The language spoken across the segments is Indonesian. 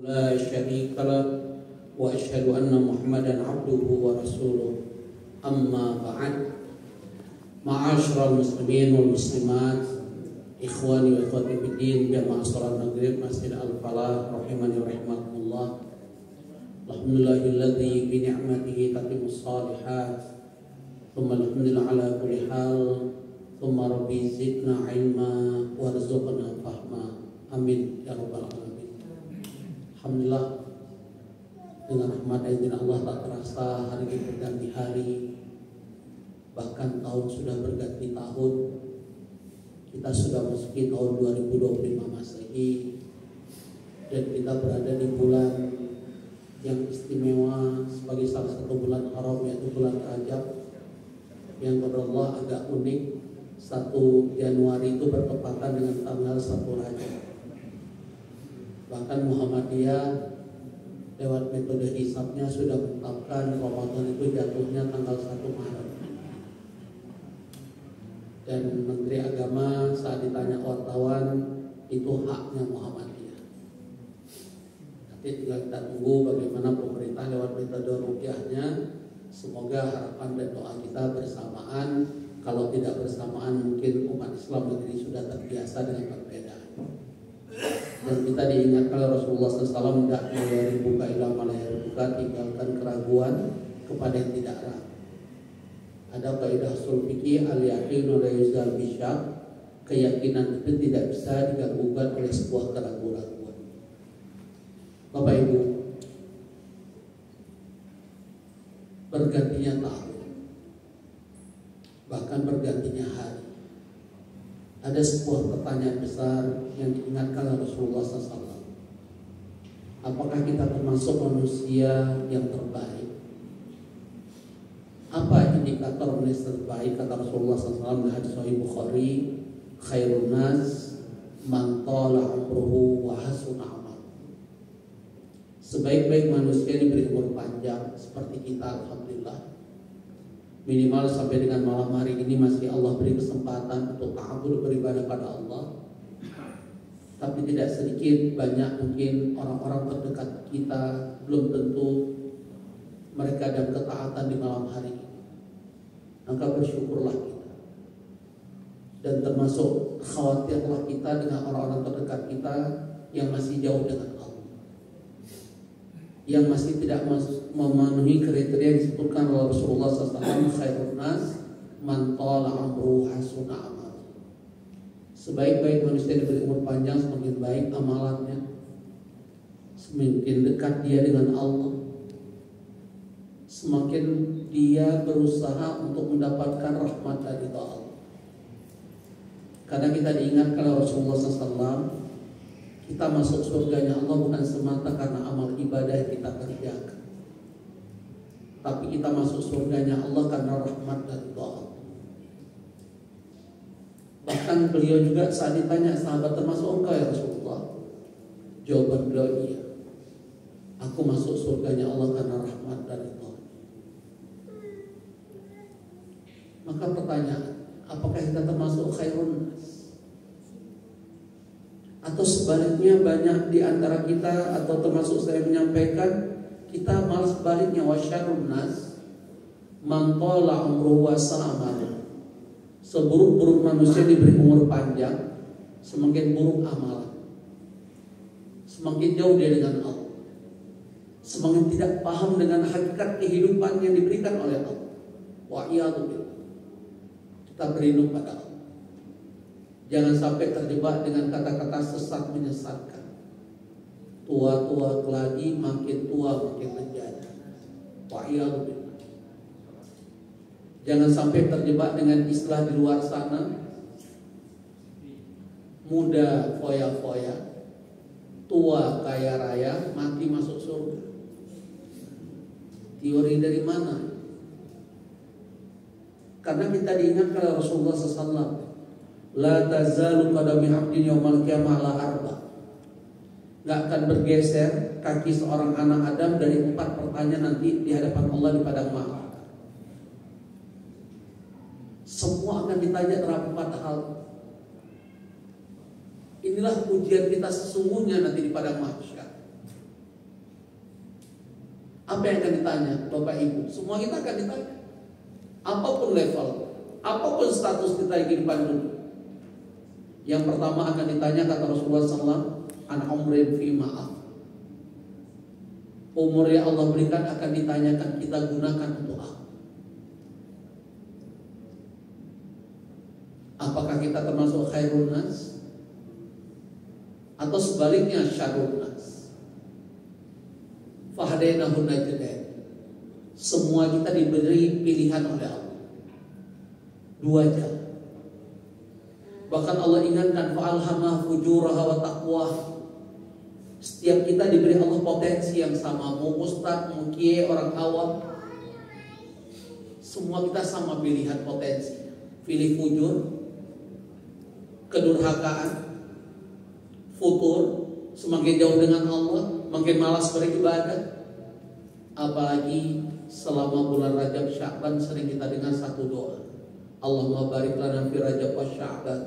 لا شريك له وأشهد أن محمدا عبده ورسوله أما بعد معاشر المسلمين والمسلمات إخواني وأخواتي في الدين جماعة صلاة المغرب مسجد الفلاح رحمني ورحمكم الله الحمد لله الذي بنعمته تتم الصالحات ثم الحمد لله على كل حال ثم ربي زدنا علما وارزقنا فهما amin ya rabbal alamin. Alhamdulillah, dengan rahmat dan izin Allah tak terasa hari ini berganti hari, bahkan tahun sudah berganti tahun. Kita sudah masuki tahun 2025 Masehi dan kita berada di bulan yang istimewa sebagai salah satu bulan haram, yaitu bulan Rajab, yang menurut Allah agak unik. 1 Januari itu bertepatan dengan tanggal 1 Rajab. Bahkan Muhammadiyah lewat metode hisabnya sudah menetapkan Ramadan itu jatuhnya tanggal 1 Maret. Dan Menteri Agama saat ditanya wartawan, itu haknya Muhammadiyah. Tapi tinggal kita tunggu bagaimana pemerintah lewat metode ruqyahnya. Semoga harapan dan doa kita bersamaan. Kalau tidak bersamaan, mungkin umat Islam negeri sudah terbiasa dengan perbedaan. Dan kita diingatkan oleh Rasulullah SAW, tidak mayaribuka ila malayaribuka, tinggalkan keraguan kepada yang tidak ragu. Ada kaidah ushul fikih al-yaqinu la yuzal bisyak, keyakinan itu tidak bisa diganggukan oleh sebuah keraguan-keraguan. Bapak Ibu, bergantinya tahun, bahkan bergantinya hari, ada sebuah pertanyaan besar yang diingatkan oleh Rasulullah SAW. Apakah kita termasuk manusia yang terbaik? Apa indikator manusia terbaik? Kata Rasulullah SAW di hadis Sahih Bukhari, khairun nas man tala umruhu wa hasuna amal. Sebaik-baik manusia diberi umur panjang seperti kita, alhamdulillah. Minimal sampai dengan malam hari ini masih Allah beri kesempatan untuk ta'abbud, beribadah pada Allah. Tapi tidak sedikit banyak mungkin orang-orang terdekat kita belum tentu mereka dalam ketaatan di malam hari ini. Maka bersyukurlah kita. Dan termasuk khawatirlah kita dengan orang-orang terdekat kita yang masih jauh dengan Allah, yang masih tidak memenuhi kriteria yang disebutkan oleh Rasulullah SAW, khairun nas man tala amruhu hasuna amal. Sebaik-baik manusia diberi umur panjang, semakin baik amalannya, semakin dekat dia dengan Allah, semakin dia berusaha untuk mendapatkan rahmat dari Allah. Karena kita diingatkan oleh Rasulullah SAW, kita masuk surganya Allah bukan semata karena amal ibadah yang kita kerjakan, tapi kita masuk surganya Allah karena rahmat dan doa. Bahkan beliau juga saat ditanya sahabat, termasuk engkau ya Rasulullah? Jawaban beliau, iya, aku masuk surganya Allah karena rahmat dan doa. Maka pertanyaan, apakah kita termasuk khairun nas? Atau sebaliknya banyak di antara kita, atau termasuk saya menyampaikan, kita malah sebaliknya, wasyarrun nas man tala umruhu wa sa'amalu. Seburuk-buruk manusia diberi umur panjang, semakin buruk amalan, semakin jauh dia dengan Allah, semakin tidak paham dengan hakikat kehidupan yang diberikan oleh Allah. Wa'iyadu billah. Kita berlindung pada Allah. Jangan sampai terjebak dengan kata-kata sesat menyesatkan. Tua-tua keladi, makin tua makin menjadi. Wa'iyadu billah. Jangan sampai terjebak dengan istilah di luar sana, muda foya-foya, tua kaya raya, mati masuk surga. Teori dari mana? Karena kita diingatkan oleh Rasulullah SAW, la tazalu qadami 'abdin yaumal qiyamah ala arba. Gak akan bergeser kaki seorang anak Adam dari 4 pertanyaan nanti di hadapan Allah di padang mahsyar. Semua akan ditanya terhadap 4 hal. Inilah ujian kita sesungguhnya nanti di padang mahsyar. Apa yang akan ditanya Bapak Ibu? Semua kita akan ditanya. Apapun level, apapun status kita di kehidupan dunia. Yang pertama akan ditanya, kata Rasulullah SAW, an umrin fi ma'af. Umur yang Allah berikan akan ditanyakan, kita gunakan untuk apa? Apakah kita termasuk khairun nas atau sebaliknya syarrun nas? Fahadainahu najdain. Semua kita diberi pilihan oleh Allah, dua jalan. Bahkan Allah ingatkan, fa'alhamah fujuraha wa taqwah. Setiap kita diberi Allah potensi yang sama. Mau ustaz, mau kiai, orang awam, semua kita sama pilihan potensi. Pilih fujur, kedurhakaan, futur, semakin jauh dengan Allah, makin malas beribadah. Apalagi selama bulan Rajab Sya'ban sering kita dengar satu doa, Allahumma barik lana fi Rajab wa Sya'ban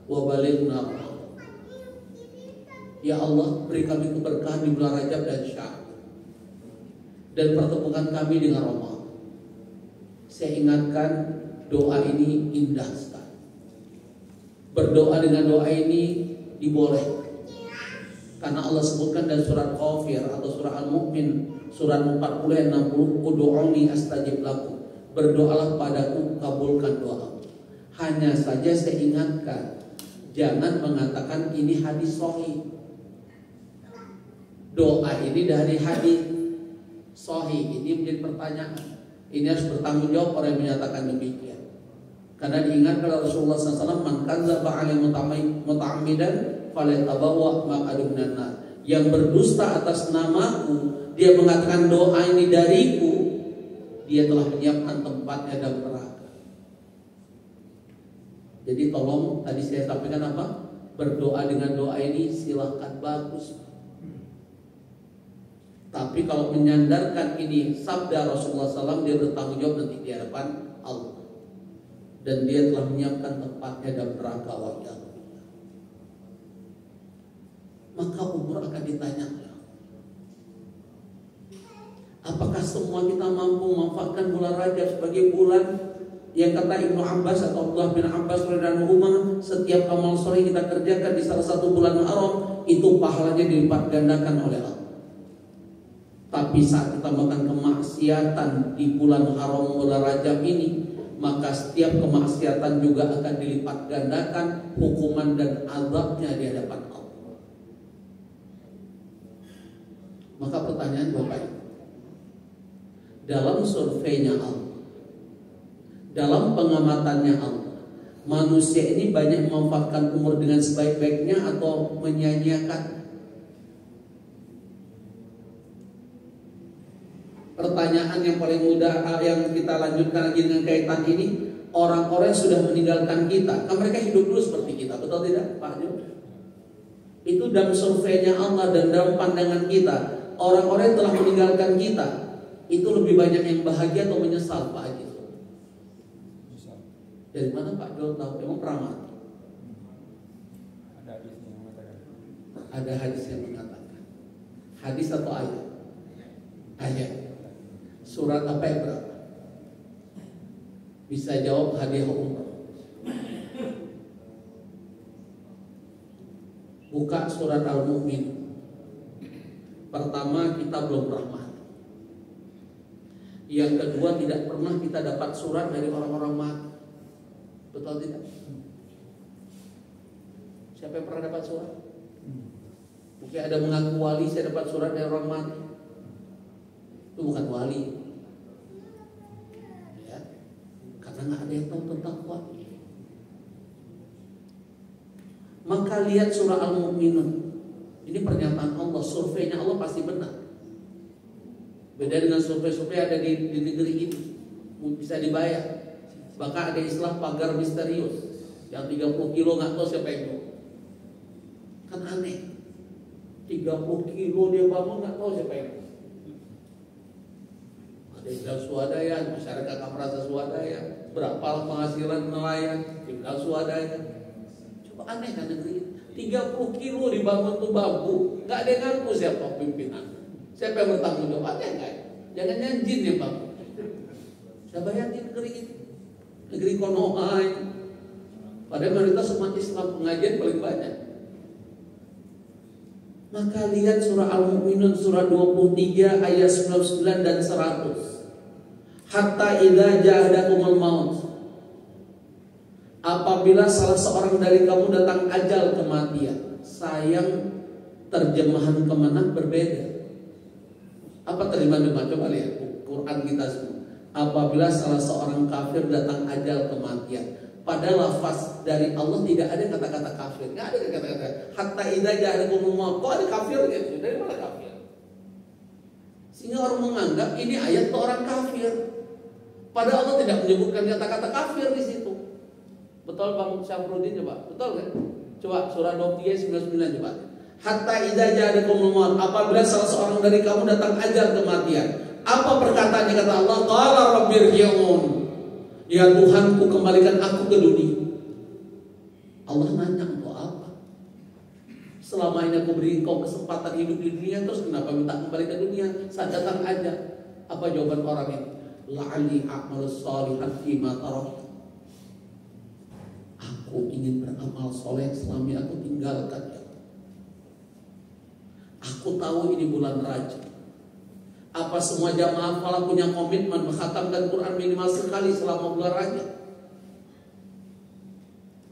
wa balighna Ramadan. Ya Allah, beri kami keberkahan di bulan Rajab dan Sya'ban, dan pertemukan kami dengan Ramadan. Saya ingatkan, doa ini indah sekali. Berdoa dengan doa ini dibolehkan, karena Allah sebutkan dalam surat Ghafir atau surah Al-Mu'min, surat 40 ayat 60, ud'uni astajib lakum. Berdoalah padaku, kabulkan doa. Hanya saja saya ingatkan, jangan mengatakan ini hadis sahih. Doa ini dari hadis sahih, ini menjadi pertanyaan. Ini harus bertanggung jawab orang yang menyatakan demikian. Karena diingatkan oleh Rasulullah SAW, man kadzdzaba 'alaihi muta'ammidan falyatabawwa maq'adahu minan nar. Yang berdusta atas namaku, dia mengatakan doa ini dariku, dia telah menyiapkan tempatnya dalam neraka. Jadi tolong, tadi saya sampaikan apa? Berdoa dengan doa ini silahkan, bagus. Tapi kalau menyandarkan ini sabda Rasulullah SAW, dia bertanggung jawab nanti di hadapan Allah. Dan dia telah menyiapkan tempatnya dalam neraka. Maka umur akan ditanya, apakah semua kita mampu memanfaatkan bulan Rajab sebagai bulan yang kata Ibnu Abbas atau Abdullah bin Abbas radhiyallahu anhu, setiap amal soleh kita kerjakan di salah satu bulan haram itu pahalanya dilipat gandakan oleh Allah. Tapi saat kita melakukan kemaksiatan di bulan haram bulan Rajab ini, maka setiap kemaksiatan juga akan dilipat gandakan hukuman dan azabnya di hadapan Allah. Maka pertanyaan Bapak Ibu, dalam surveinya Allah, dalam pengamatannya Allah, manusia ini banyak memanfaatkan umur dengan sebaik-baiknya atau menyia-nyiakan? Pertanyaan yang paling mudah yang kita lanjutkan lagi dengan kaitan ini, orang-orang yang sudah meninggalkan kita, kan mereka hidup dulu seperti kita, betul tidak Pak Jo? Itu dalam surveinya Allah dan dalam pandangan kita, orang-orang yang telah meninggalkan kita itu lebih banyak yang bahagia atau menyesal Pak Haji? Dari mana Pak Jo tahu? Emang pernah mati? Ada hadis yang mengatakan. Hadis atau ayat? Ayat. Surat apa yang berapa? Bisa jawab hadiah umrah. Buka surat Al-Mu'min. Pertama, kita belum pernah mati. Yang kedua, tidak pernah kita dapat surat dari orang-orang mati. Betul tidak? Siapa yang pernah dapat surat? Mungkin ada mengaku wali, saya dapat surat dari orang mati. Itu bukan wali. Ya, karena nggak ada yang tahu tentang wali. Maka lihat surah Al-Mu'minun. Ini pernyataan Allah, surveinya Allah pasti benar. Beda dengan survei-survei ada di negeri ini, bisa dibayar. Bahkan ada istilah pagar misterius, yang 30 kilo nggak tahu siapa yang mau. Kan aneh, 30 kilo dia bangun nggak tahu siapa yang mau. Ada istilah swadaya, masyarakat nggak merasa swadaya. Berapa penghasilan nelayan, istilah swadaya. Coba aneh kan negeri ini. 30 kilo dibangun tuh bambu, nggak ada yang ngaku siapa pimpinan, siapa yang bertanggung jawab, ada nggak? Jangan jin ya Pak. Saya bayangin negeri Konoha. Padahal mayoritas umat Islam pengajian paling banyak. Maka lihat surah Al-Mu'minun surah 23 ayat 99 dan 100. Hatta idza ja'adakumul maut. Apabila salah seorang dari kamu datang ajal kematian. Sayang terjemahan kemenak berbeda. Apa terjemahan kemenak? Coba lihat Quran kita semua. Apabila salah seorang kafir datang ajal kematian. Pada lafaz dari Allah tidak ada kata-kata kafir. Nggak ada kata-kata hatta idza ja'alakumul maut. Kok ada kafir gitu? Dari mana kafir? Sehingga orang menganggap ini ayat untuk orang kafir. Padahal Allah tidak menyebutkan kata-kata kafir di situ. Betul Bang Syafruddin coba? Betul kan? Coba surah 23 99 coba. Hatta idza ja'alakumul maut. Apabila salah seorang dari kamu datang ajal kematian. Apa perkataannya kata Allah? Qala rabbirji'un. Ya Tuhanku, kembalikan aku ke dunia. Allah nanya untuk apa? Selama ini aku beri kau kesempatan hidup di dunia, terus kenapa minta kembali ke dunia? Saat datang aja. Apa jawaban orang ini? La'ali a'malu sholihan fima taraktu. Aku ingin beramal soleh selama aku tinggalkan. Aku tahu ini bulan Rajab. Apa semua jamaah falah punya komitmen mengkhatamkan Quran minimal sekali selama bulan Rajab?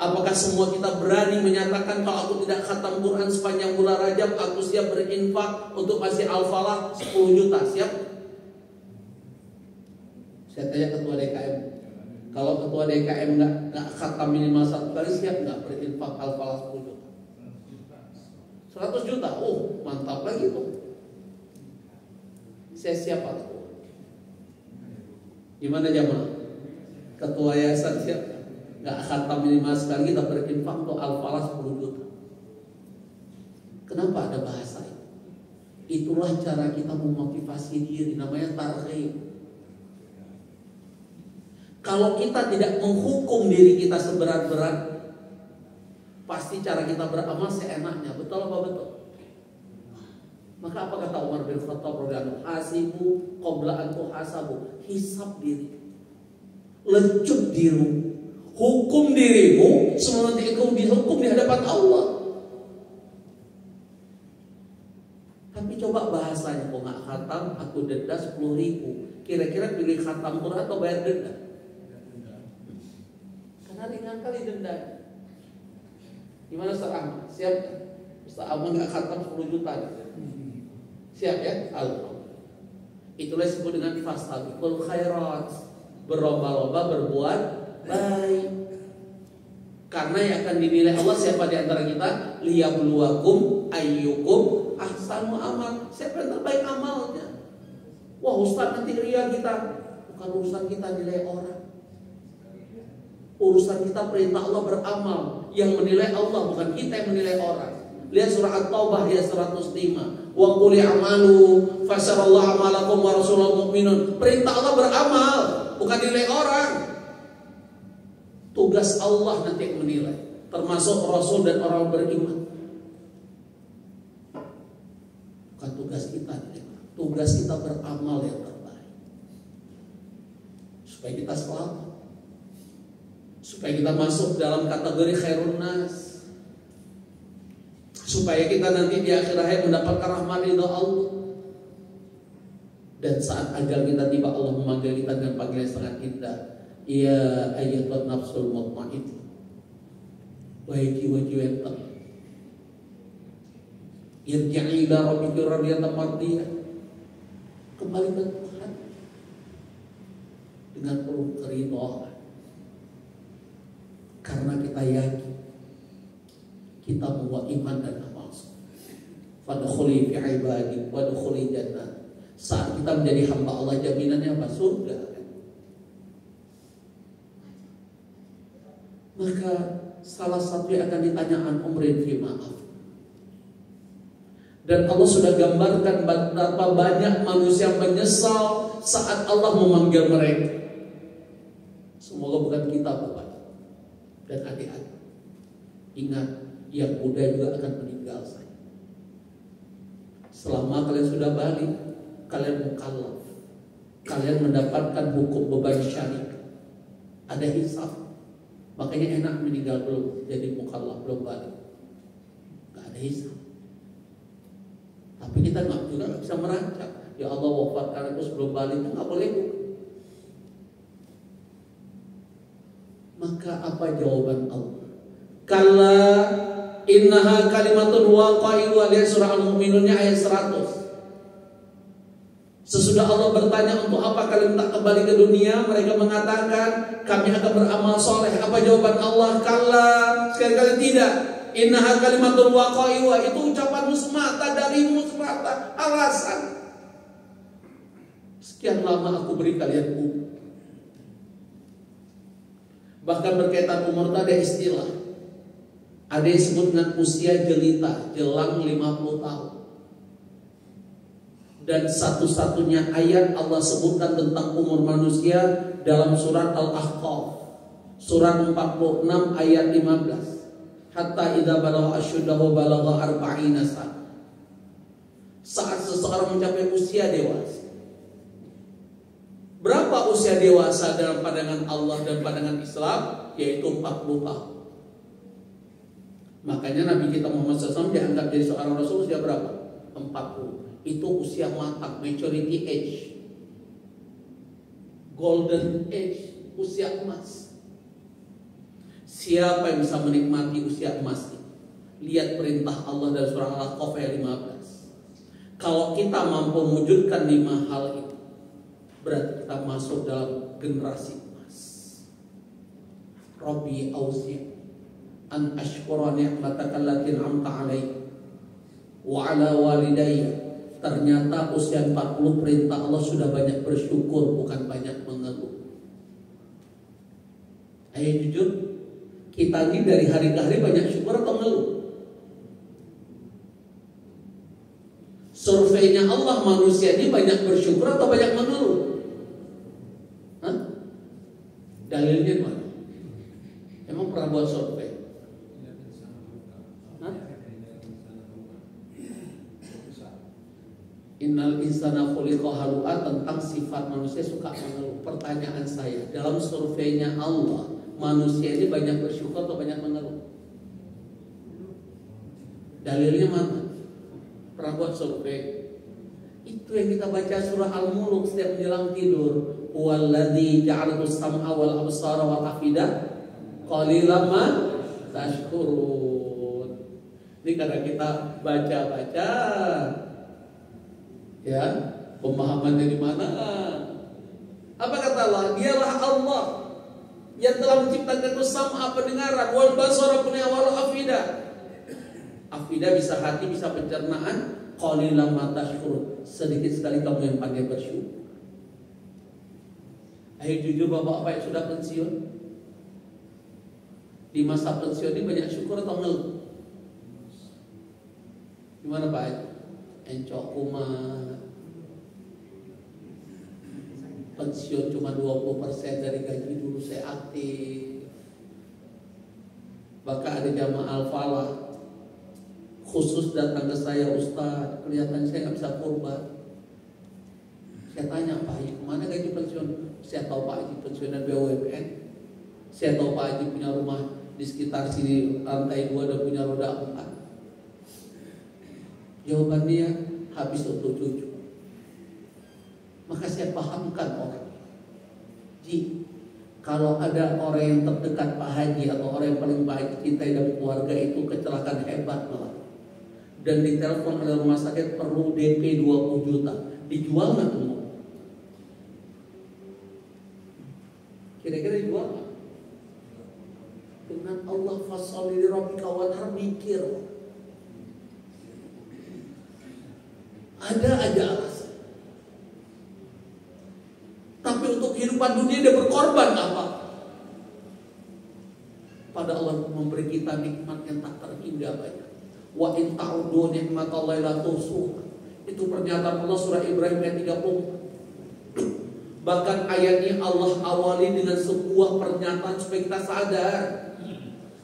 Apakah semua kita berani menyatakan kalau aku tidak khatam Quran sepanjang bulan Rajab, aku siap berinfak untuk masjid Al-Falah 10 juta, siap? Saya tanya ketua DKM, kalau ketua DKM nggak khatam minimal 1 kali, siap nggak berinfak Al-Falah 10 juta? 100 juta, oh mantap lagi tuh. Saya siapa ketua? Gimana jamaah? Ketua yayasan siap? Nggak khatam minimal sekali, kita berinfak untuk Al-Falah 10 juta. Kenapa ada bahasa itu? Itulah cara kita memotivasi diri, namanya targhib. Kalau kita tidak menghukum diri kita seberat-berat, pasti cara kita beramal seenaknya. Betul apa betul? Maka apa kata Umar bin Khattab radhiyallahu anhu? Hasibu qabla an tuhasabu. Hisab diri. Lecut dirimu. Hukum dirimu sebelum nanti engkau dihukum di hadapan Allah. Tapi coba bahasanya, kok nggak khatam, aku denda 10.000. Kira-kira pilih khatam Quran atau bayar denda? Karena ringan kali denda. Gimana Ustaz Ahmad? Siap? Ustaz Ahmad nggak khatam 10 juta. Siap ya? Alhamdulillah. Itulah disebut dengan fastabiqul khairat. Berlomba-lomba berbuat baik. Karena yang akan dinilai Allah siapa di antara kita? Liyabluwakum ayyukum ahsanu amal. Siapa yang terbaik amalnya? Wah Ustaz nanti ria kita. Bukan urusan kita nilai orang. Urusan kita perintah Allah beramal. Yang menilai Allah, bukan kita yang menilai orang. Lihat surah At-Taubah ayat 105. Wa qul i'malu fasarallahu amalakum wa rasulul mu'minun. Perintah Allah beramal, bukan nilai orang. Tugas Allah nanti yang menilai, termasuk Rasul dan orang beriman. Bukan tugas kita. Tugas kita beramal yang terbaik, supaya kita selamat, supaya kita masuk dalam kategori khairun nas, supaya kita nanti di akhir hayat mendapatkan rahmat ridha Allah. Dan saat ajal kita tiba, Allah memanggil kita dengan panggilan sangat indah. Ya ayyatuhan nafsul mutmainnah, wahai jiwa-jiwa yang tenang, irji'i ila rabbiki radiyatan mardiyah, kembali ke Tuhan dengan penuh keridhaan. Karena kita yakin kita membawa iman dan amal. Fadkhuli fi ibadi wadkhuli jannah. Saat kita menjadi hamba Allah, jaminannya apa? Surga. Maka salah satu yang akan ditanyakan umrin fi ma'af. Dan Allah sudah gambarkan betapa banyak manusia menyesal saat Allah memanggil mereka. Semoga bukan kita Bapak dan adik-adik. Ingat, yang muda juga akan meninggal saya. Selama kalian sudah balik, kalian mukallaf. kalian mendapatkan hukum beban syariat, ada hisab. Makanya enak meninggal belum jadi mukallaf, belum balik, nggak ada hisab. Tapi kita juga bisa merancang, ya Allah wafatkan aku sebelum balik, nggak boleh. Maka apa jawaban Allah? Kalla innaha kalimatun waqai'u, lihat surah Al-Mu'minunnya ayat 100. Sesudah Allah bertanya untuk apa kalian tak kembali ke dunia, mereka mengatakan kami akan beramal soleh. Apa jawaban Allah? Kalla, sekali-kali tidak. Innaha kalimatun waqai'u, itu ucapanmu semata, darimu semata, alasan. Sekian lama aku beri kalian umur. Bahkan berkaitan umur itu ada istilah. Ada yang disebut dengan usia jelita, jelang 50 tahun. Dan satu-satunya ayat Allah sebutkan tentang umur manusia dalam surat Al-Ahqaf, surat 46 ayat 15. Hatta idza balagha asyuddahu balagha arba'ina sana. Saat seseorang mencapai usia dewasa. Berapa usia dewasa dalam pandangan Allah dan pandangan Islam? Yaitu 40 tahun. Makanya Nabi kita Muhammad SAW dianggap jadi seorang Rasul usia berapa? 40. Itu usia matang, maturity age, golden age, usia emas. Siapa yang bisa menikmati usia emas ini? Lihat perintah Allah dalam surah Al-Ahqaf ayat 15. Kalau kita mampu mewujudkan 5 hal itu, berarti kita masuk dalam generasi emas. Rabbi auzi' an ashkura ni'mataka allati an'amta 'alayya wa 'ala walidayya. Ternyata usia 40 perintah Allah sudah banyak bersyukur, bukan banyak mengeluh. Ayo jujur, kita ini dari hari ke hari banyak syukur atau mengeluh? Surveinya Allah, manusia ini banyak bersyukur atau banyak mengeluh? Hah? Dalilnya mana? Emang pernah buat survei? Innal insana khuliqa halu'a, tentang sifat manusia suka mengeluh. Pertanyaan saya, dalam surveinya Allah, manusia ini banyak bersyukur atau banyak mengeluh? Dalilnya mana? Pernah buat survei? Itu yang kita baca surah Al-Mulk setiap menjelang tidur. Huwallazi ja'alakus sam'a wal absara wal afidah qalilan ma tashkurun. Ini karena kita baca-baca, ya, pemahaman dari mana? Apa kata Allah? Dialah Allah yang telah menciptakan sam'a, pendengaran, wal basara, wal afidah. Afidah bisa hati, bisa pencernaan. Qalilan ma tashkurun, sedikit sekali kamu yang pandai bersyukur. Ayo jujur bapak-bapak yang sudah pensiun, di masa pensiun ini banyak syukur atau ngeluh? Gimana Pak Haji? Encok kumat, pensiun cuma 20% dari gaji, dulu saya aktif. Bahkan ada jamaah Al-Falah khusus datang ke saya, Ustaz, kelihatan saya nggak bisa kurban. Saya tanya, Pak Haji kemana gaji pensiun? Saya tahu Pak Haji pensiunan BUMN. Saya tahu Pak Haji punya rumah di sekitar sini, lantai 2 dan punya roda 4. Jawaban dia, habis untuk cucu. Maka saya pahamkan orang. Ji, kalau ada orang yang terdekat Pak Haji atau orang yang paling baik kita dalam keluarga itu kecelakaan hebat malah, dan ditelepon oleh rumah sakit perlu DP 20 juta, dijual nggak tuh? Kira-kira dijual nggak? Dengan Allah fasoli li rabbika wanhar, mikir. Ada aja alasan. Tapi untuk kehidupan dunia dia berkorban apa? Pada Allah memberi kita nikmat yang tak terhingga banyak. Wa in ta'udu ni'matallahi la tuhsuha. Itu pernyataan Allah surah Ibrahim ayat 30. Bahkan ayatnya Allah awali dengan sebuah pernyataan supaya kita sadar.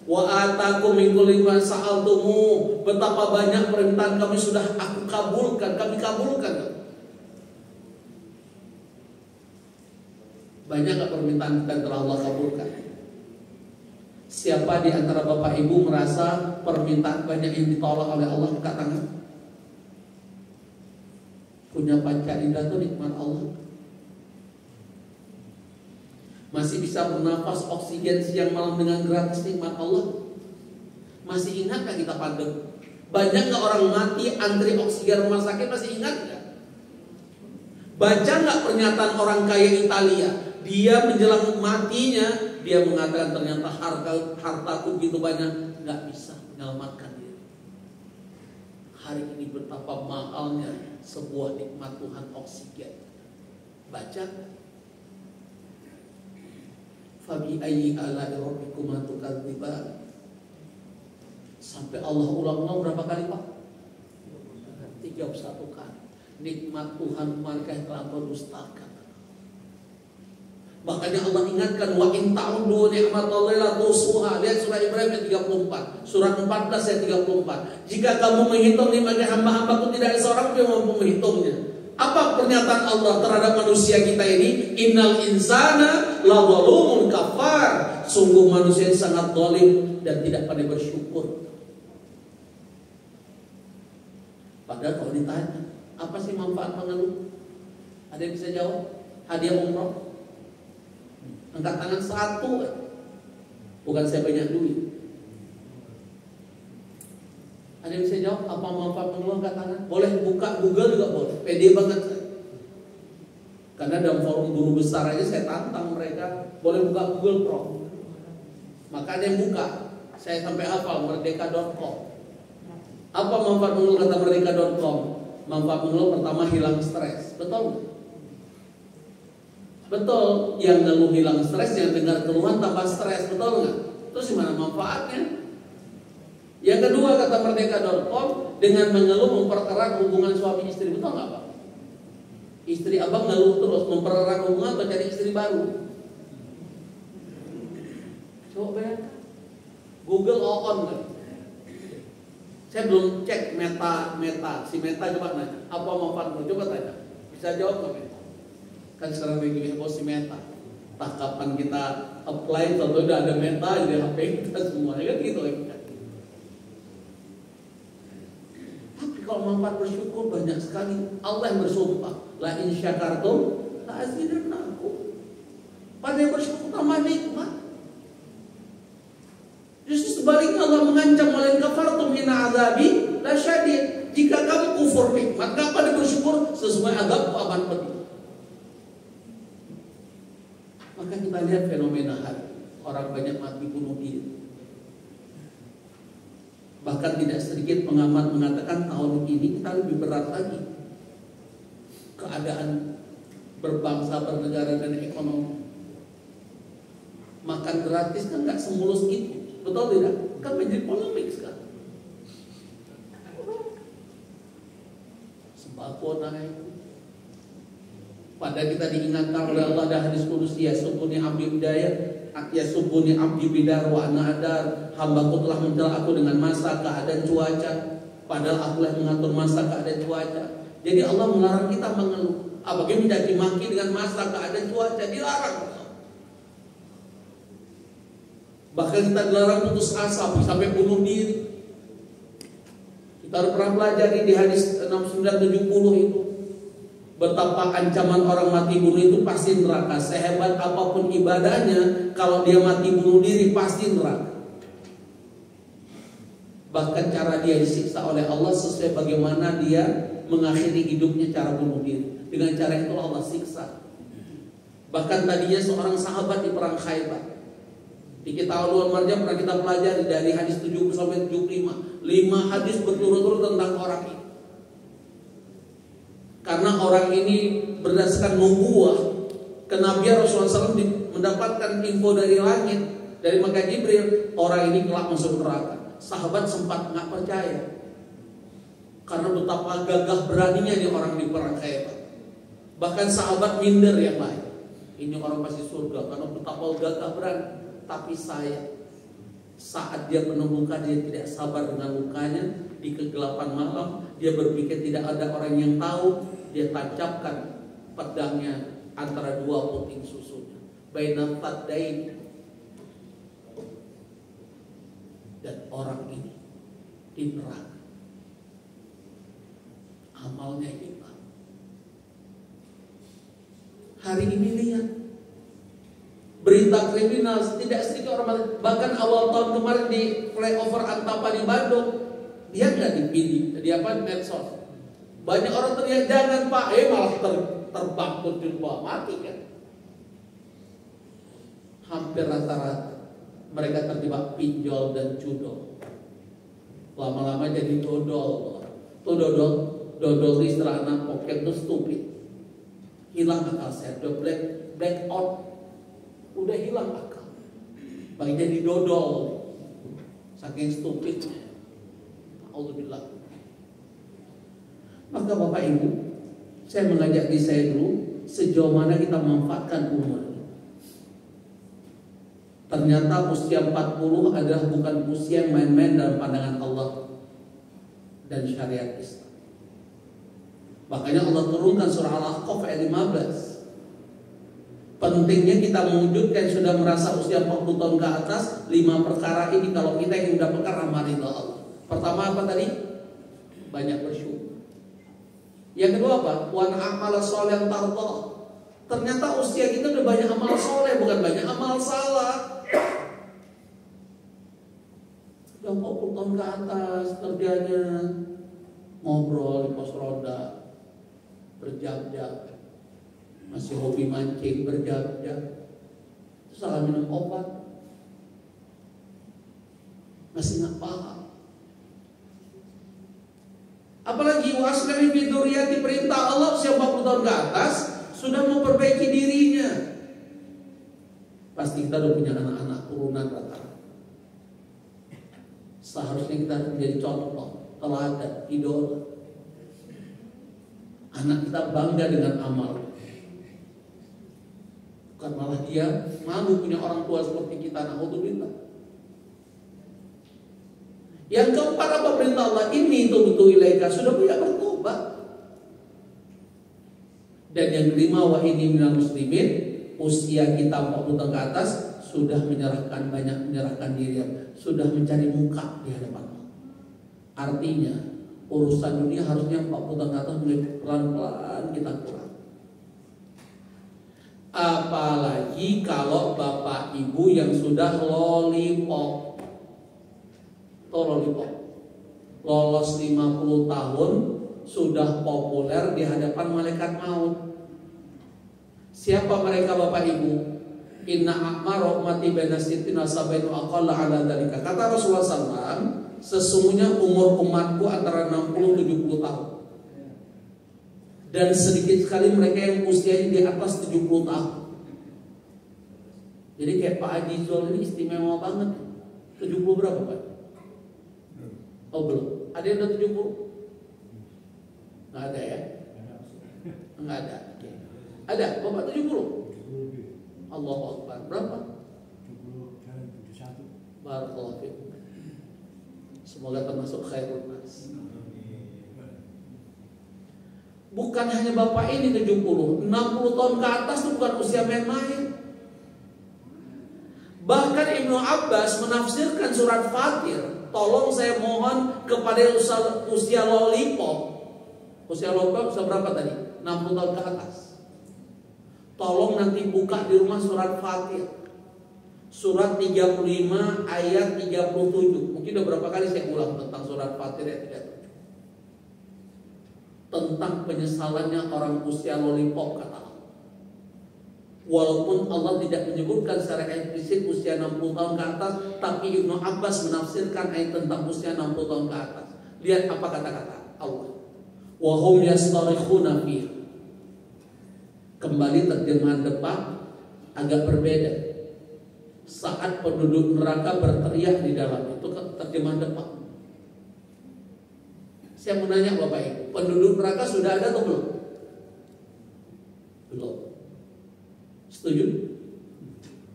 Wa atakum min kulli ma sa'altumu, betapa banyak permintaan kami sudah aku kabulkan, kami kabulkan. Banyak gak permintaan kita yang telah Allah kabulkan? Siapa di antara bapak ibu merasa permintaan banyak yang ditolak oleh Allah? Angkat tangan. Punya pacar indah itu nikmat Allah. Masih bisa bernafas oksigen siang malam dengan gratis, nikmat Allah. Masih ingat gak kita pandemi? Banyak gak orang mati antri oksigen rumah sakit? Masih ingat gak? Baca gak pernyataan orang kaya Italia? Dia menjelang matinya, dia mengatakan ternyata hartaku begitu banyak, gak bisa menyelamatkan dia. Hari ini betapa mahalnya sebuah nikmat Tuhan oksigen. Baca. Fabi ayyi ala'i rabbikuma tukadziban. Sampai Allah ulang-ulang berapa kali Pak? 31 kali. Nikmat Tuhan mereka yang telah berdustakan. Makanya Allah ingatkan, wa in ta'udu ni'matallahi la tuhsuha. Lihat surah Ibrahim ayat 34, surah 14 ayat 34. Jika kamu menghitung nikmat hamba-hambaku, tidak ada seorang pun yang mampu menghitungnya. Apa pernyataan Allah terhadap manusia kita ini? Innal insana la zalumun kafar. Sungguh manusia yang sangat zalim dan tidak pandai bersyukur. Padahal kalau ditanya, apa sih manfaat mengeluh? Ada yang bisa jawab? Hadiah umroh? Angkat tangan satu. Bukan saya banyak duit. Ada yang bisa jawab apa manfaat mengeluh? Angkat tangan. Boleh buka Google juga boleh. Pede banget saya. Karena dalam forum guru besar aja saya tantang mereka. Boleh buka Google Pro. Maka ada yang buka. Saya sampai hafal merdeka.com. Apa manfaat mengeluh kata merdeka.com? Manfaat mengeluh pertama hilang stres. Betul? Betul. Yang ngeluh hilang stres, yang dengar keluhan tambah stres. Betul nggak? Terus gimana manfaatnya? Yang kedua kata merdeka.com, dengan mengeluh mempererat hubungan suami istri. Betul nggak Pak? Istri abang ngeluh terus, mempererat hubungan atau cari istri baru? Coba bayangkan. Google on kan? Saya belum cek Meta. Si Meta coba nanya, apa manfaat? Coba tanya. Bisa jawab nggak Meta? Kan sekarang lagi heboh si Meta. Tak kapan kita apply, kalau udah ada Meta di HP kita semua, ya kan gitu lagi kan. Tapi kalau manfaat bersyukur banyak sekali. Allah yang bersumpah, la in syakartum la azidannakum. Pandai bersyukur tambah nikmat. Justru sebaliknya Allah mengancam, walain kafartum inna azabi la syadid. Jika kamu kufur nikmat, gak pada bersyukur, sesuai azabku akan pedih. Maka kita lihat fenomena hari, orang banyak mati bunuh diri. Bahkan tidak sedikit pengamat mengatakan tahun ini kita lebih berat lagi. Keadaan berbangsa, bernegara dan ekonomi. Makan gratis kan gak semulus itu. Betul tidak? Kan menjadi polemik sekarang. Sembako naik. Padahal kita diingatkan oleh Allah dan hadis qudsi, ya subuni abdi bidayah, ya subuni abdi bidar wa ana adar. Hambaku telah mencela aku dengan masa, keadaan, cuaca. Padahal aku yang mengatur masa, keadaan, cuaca. Jadi Allah melarang kita mengeluh. Apalagi mencaci maki dengan masa, keadaan, cuaca, dilarang. Bahkan kita dilarang putus asa sampai bunuh diri. Kita pernah pelajari di hadis 6970 itu, betapa ancaman orang mati bunuh itu pasti neraka. Sehebat apapun ibadahnya, kalau dia mati bunuh diri pasti neraka. Bahkan cara dia disiksa oleh Allah sesuai bagaimana dia mengakhiri hidupnya, cara bunuh diri. Dengan cara itu Allah siksa. Bahkan tadinya seorang sahabat di perang Khaybar, di kitab Ulul Marjan pernah kita pelajari dari hadis 70 sampai 75, 5 hadis berturut-turut tentang orang ini. Karena orang ini berdasarkan nubuah kenabian Rasulullah SAW mendapatkan info dari langit, dari malaikat Jibril, orang ini kelak masuk neraka. Sahabat sempat nggak percaya karena betapa gagah beraninya nih orang di perang Khaybar. Bahkan sahabat minder yang lain, ini orang pasti surga karena betapa gagah berani. Tapi saat dia menemukan, dia tidak sabar dengan lukanya di kegelapan malam. Dia berpikir tidak ada orang yang tahu. Dia tancapkan pedangnya antara dua puting susunya. baina faddain. Dan orang ini di neraka, amalnya hilang. Hari ini lihat berita kriminal, tidak sedikit orang mati. Bahkan awal tahun kemarin di flyover Antapani Bandung, dia nggak dipilih, di apa medsos. Banyak orang teriak jangan Pak, malah terbang terjun bawah, mati kan. Hampir rata-rata mereka terjebak pinjol dan judol. Lama-lama jadi dodol. Tuh dodol istilah anak pocket tuh stupid. Hilang akal sehat, udah black out, udah hilang akal. Bagi jadi dodol, saking stupidnya. Alhamdulillah. Maka Bapak Ibu, saya mengajak diri saya dulu, sejauh mana kita memanfaatkan umur. Ternyata usia 40 adalah bukan usia yang main-main dalam pandangan Allah dan syariat Islam. Makanya Allah turunkan surah Al-Ahqaf ayat 15. Pentingnya kita mewujudkan sudah merasa usia 40 tahun ke atas 5 perkara ini kalau kita ingin mendapatkan rahmat Allah. Pertama apa tadi? Banyak bersyukur. Yang kedua apa? Wan amal soleh tardah. Ternyata usia kita udah banyak amal soleh, bukan banyak amal salah. Udah 40 tahun ke atas kerjanya ngobrol di pos ronda berjam-jam, masih hobi mancing berjam-jam, salah minum obat, masih nggak paham. Apalagi waslami fi dzurriyyati, perintah Allah usia 40 tahun ke atas sudah memperbaiki dirinya. Pasti kita udah punya anak-anak turunan rata-rata. Seharusnya kita menjadi contoh, teladan, idola. Anak kita bangga dengan amal. Bukan malah dia malu punya orang tua seperti kita. Na'udzubillah. Yang keempat apa perintah Allah? Ini tubuh ilaika, sudah punya bertobat. Dan yang kelima, wa ini minal muslimin, usia kita 40 tahun ke atas sudah menyerahkan diri, sudah mencari muka di hadapan Allah. Artinya urusan dunia harusnya 40 tahun ke atas mulai pelan-pelan kita kurang. Apalagi kalau bapak ibu yang sudah lollipop, lolos 50 tahun sudah populer di hadapan malaikat maut. Siapa mereka bapak ibu? Inna a'mar ummati baina sittin wa sab'in wa aqalla 'ala dzalika. Kata Rasulullah SAW, sesungguhnya umur umatku antara 60-70 tahun. Dan sedikit sekali mereka yang usianya di atas 70 tahun. Jadi kayak Pak Haji Zul ini istimewa banget. 70 berapa Pak? Oh belum. Ada yang udah 70? Nggak ada ya? Nggak ada. Ada Bapak 70? Allahu Akbar. Berapa? 71. Barakallahu fiik. Semoga termasuk khairul nas. Bukan hanya bapak ini 70, 60 tahun ke atas itu bukan usia main-main. Bahkan Ibnu Abbas menafsirkan surat Fatir, tolong saya mohon kepada usia lollipop. Usia lollipop usia berapa tadi? 60 tahun ke atas. Tolong nanti buka di rumah surat Fatir. Surat 35 ayat 37. Mungkin udah berapa kali saya ulang tentang surat Fatir ayat 37. Tentang penyesalannya orang usia lollipop kata Allah. Walaupun Allah tidak menyebutkan secara eksplisit usia 60 tahun ke atas, tapi Ibnu Abbas menafsirkan ayat tentang usia 60 tahun ke atas. Lihat apa kata-kata Allah. Wa hum yastarikhuna fiha. Kembali terjemahan depan agak berbeda. Saat penduduk neraka berteriak di dalam, itu terjemahan depan. Saya mau nanya Bapak Ibu, penduduk neraka sudah ada atau belum? Belum. Setuju?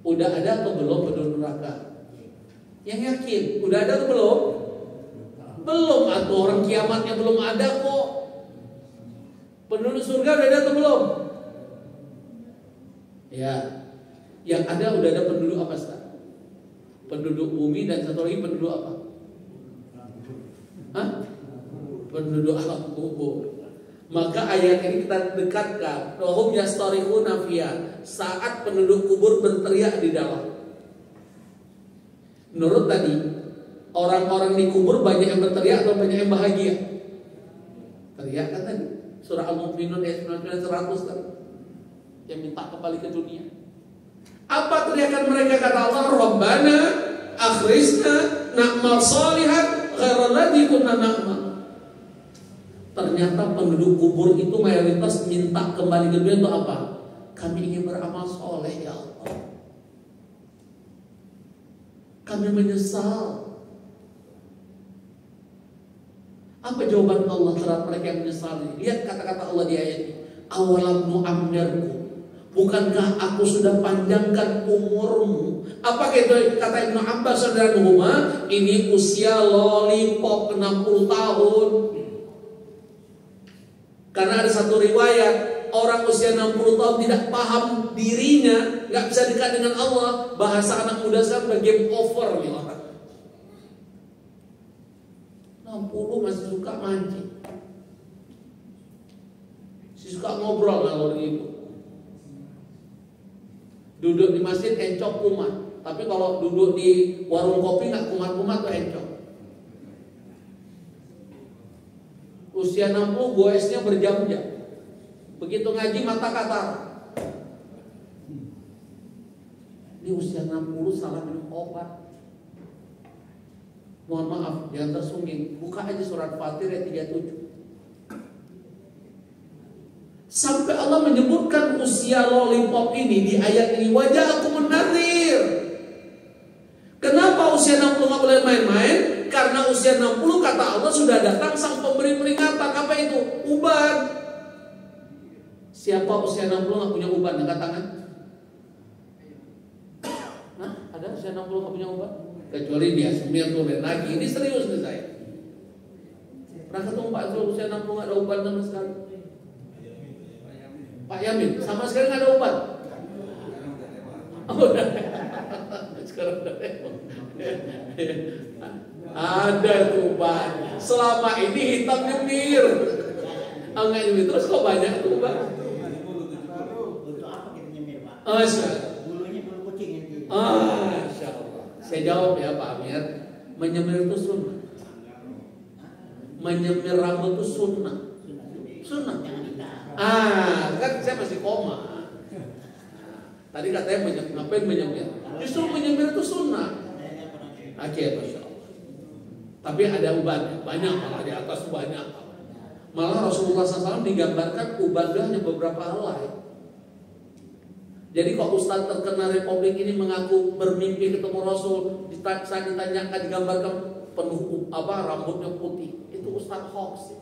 Udah ada atau belum penduduk neraka? Yang yakin, udah ada atau belum? Belum, atau orang kiamatnya belum ada kok. Penduduk surga udah ada atau belum? Ya. Yang ada udah ada penduduk apa sekarang? Penduduk bumi dan satu lagi penduduk apa? Hah? Penduduk alam kubur. Maka ayat ini kita dekatkan, wahum yastarihuna fiha, saat penduduk kubur berteriak di dalam. Menurut tadi, orang-orang di kubur banyak yang berteriak atau banyak yang bahagia? Teriak kan tadi, surah Al-Mu'minun ayat 99 100 kan, yang minta kembali ke dunia. Apa teriakan mereka? Kata Allah, Rabbana akhrijna na'mal salihan ghairal ladzi kunna na'mal. Ternyata penduduk kubur itu mayoritas minta kembali ke dunia itu apa? Kami ingin beramal soleh ya Allah. Kami menyesal. Apa jawaban Allah terhadap mereka yang menyesal ini? Lihat kata-kata Allah di ayat ini. Awalam nu'ammirku, bukankah aku sudah panjangkan umurmu? Apa itu kata Ibnu Abbas saudara Muhammad? Ini usia lollipop 60 tahun. Karena ada satu riwayat, orang usia 60 tahun tidak paham dirinya, nggak bisa dekat dengan Allah. Bahasa anak muda sekarang udah game over nih orang. 60 masih suka mancing, masih suka ngobrol kalau gitu. Duduk di masjid encok kumat, tapi kalau duduk di warung kopi nggak kumat-kumat tuh encok. Usia 60 goesnya berjam-jam. Begitu ngaji mata katar. Ini usia 60 salah minum obat. Mohon maaf, jangan tersungking. Buka aja surat Fatir ayat 37. Sampai Allah menyebutkan usia lollipop ini di ayat ini, waja'akumun nadhir. Kenapa usia 60 nggak boleh main-main? Karena usia 60 kata Allah sudah datang sang pemberi peringatan. Apa itu? Uban. Siapa usia 60 nggak punya uban? Angkat tangan. Nah, ada usia 60 nggak punya uban? Kecuali dia semir tuh lagi. Ini serius nih saya. Pernah ketemu Pak Zul usia 60 nggak ada uban sama sekali? Pak Yamin sama sekali nggak ada uban. Oh, sekarang udah ada tuh uban. Selama ini hitam nyemir. Enggak nyemir terus kok banyak tuh uban. Untuk apa kita nyemir, Pak? Bulunya bulu kucing itu. Masya Allah. Saya jawab ya Pak Amir. Menyemir itu sunnah. Menyemir rambut itu sunnah. Sunnah. Kan saya masih koma. Tadi katanya ngapain menyemir? Justru menyemir itu sunnah. Oke, Masya Allah. Tapi ada ubannya, banyak malah di atas banyak. Malah Rasulullah SAW digambarkan ubannya hanya beberapa helai. Jadi kok Ustadz terkenal Republik ini mengaku bermimpi ketemu Rasul, saat ditanyakan digambarkan penuh rambutnya putih, itu Ustadz hoax.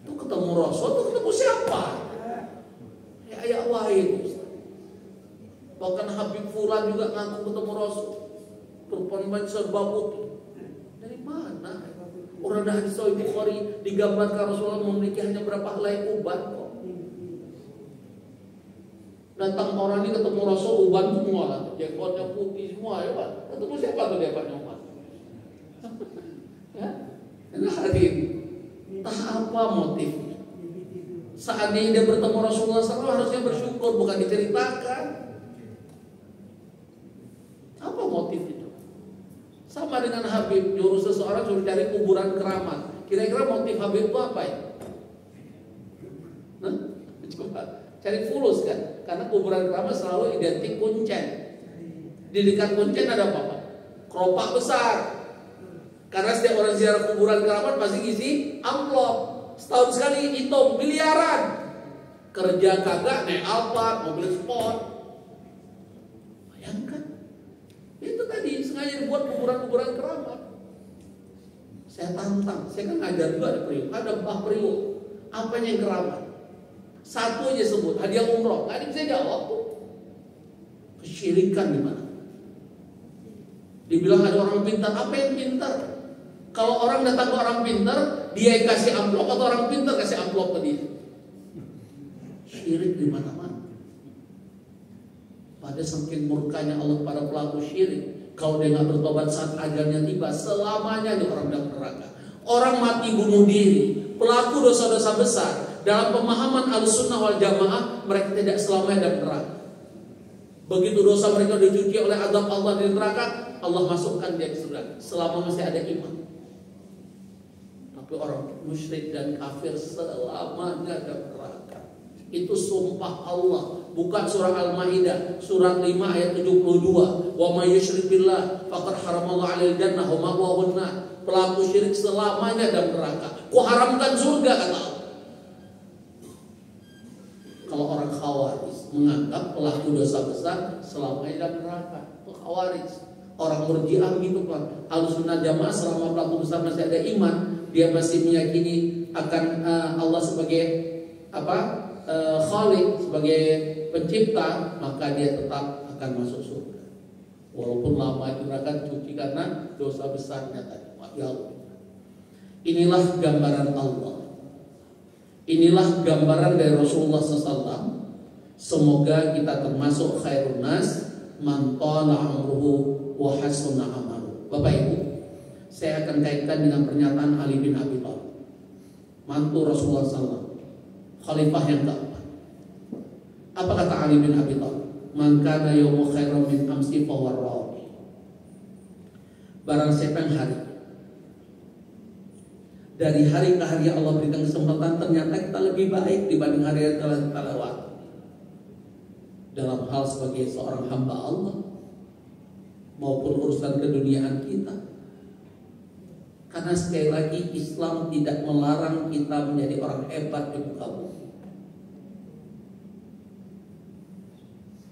Itu ketemu Rasul, itu ketemu siapa? Ya ayat wahid. Bahkan Habib Fulan juga ngaku ketemu Rasul, perempuan serba putih. Dari mana? Orang dah hadis Sahih Bukhari digambarkan Rasulullah memiliki hanya berapa helai uban kok. Datang orang ini ketemu Rasul uban semua lah, jenggotnya putih semua ya Pak. Ketemu siapa tuh dia Pak Nyoman? Ya, ini hari ini. Entah apa motifnya. Seandainya dia bertemu Rasulullah SAW harusnya bersyukur, bukan diceritakan. Apa motif itu? Sama dengan Habib, nyuruh seseorang suruh cari kuburan keramat. Kira-kira motif Habib itu apa ya? Nah, coba cari fulus kan? Karena kuburan keramat selalu identik kuncen. Di dekat kuncen ada apa? Keropak besar. Karena setiap orang ziarah kuburan keramat pasti ngisi amplop. Setahun sekali hitung miliaran. Kerja kagak naik Alphard, mobil sport. Bayangkan. Itu tadi sengaja dibuat kuburan-kuburan keramat. Saya tantang, saya kan ngajar juga ada Priuk, ada Mbah Priuk. Apanya yang keramat? Satu aja sebut, hadiah umroh. Nggak ada yang bisa jawab tuh. Kesyirikan di mana? Dibilang ada orang pintar, apa yang pintar? Kalau orang datang ke orang pintar, dia yang kasih amplop atau orang pintar kasih amplop ke dia? Syirik di mana-mana. Ada saking murkanya Allah pada pelaku syirik. Kalau dia nggak bertobat saat ajalnya tiba, selamanya dia orang dalam neraka. Orang mati bunuh diri, pelaku dosa-dosa besar, dalam pemahaman Ahlussunnah wal Jamaah, mereka tidak selamanya dalam neraka. Begitu dosa mereka dicuci oleh azab Allah di neraka, Allah masukkan dia ke surga selama masih ada iman. Tapi orang musyrik dan kafir selamanya dalam neraka. Itu sumpah Allah, bukan surah Al-Maidah, surat 5 ayat 72. Wa may yusyrik billah faqad haramallahu 'alal jannah wa ma'wahu an-nar. Pelaku syirik selamanya dalam neraka. Ku haramkan surga, kata Allah. Kalau orang Khawarij menganggap pelaku dosa besar selamanya dalam neraka, itu Khawarij. Orang Murji'ah gitu Pak. Ahlussunnah Jamaah selama pelaku besar masih ada iman, dia masih meyakini akan Allah sebagai Khalik, sebagai pencipta, maka dia tetap akan masuk surga. Walaupun lama itu akan cuci karena dosa besarnya tadi. Ya Allah. Inilah gambaran Allah. Inilah gambaran dari Rasulullah SAW. Semoga kita termasuk khairun nas man tala amruhu wa hasuna amalu. Bapak Ibu, saya akan kaitkan dengan pernyataan Ali bin Abi Thalib, mantu Rasulullah SAW, khalifah yang keempat. Apa kata Ali bin Abi Thalib? Man kana yawmu khairan min amsi fa huwa rawi. Barang siapa yang hari dari hari ke hari Allah berikan kesempatan, ternyata kita lebih baik dibanding hari yang telah kita lewati. Dalam hal sebagai seorang hamba Allah maupun urusan keduniaan kita. Karena sekali lagi Islam tidak melarang kita menjadi orang hebat di muka bumi.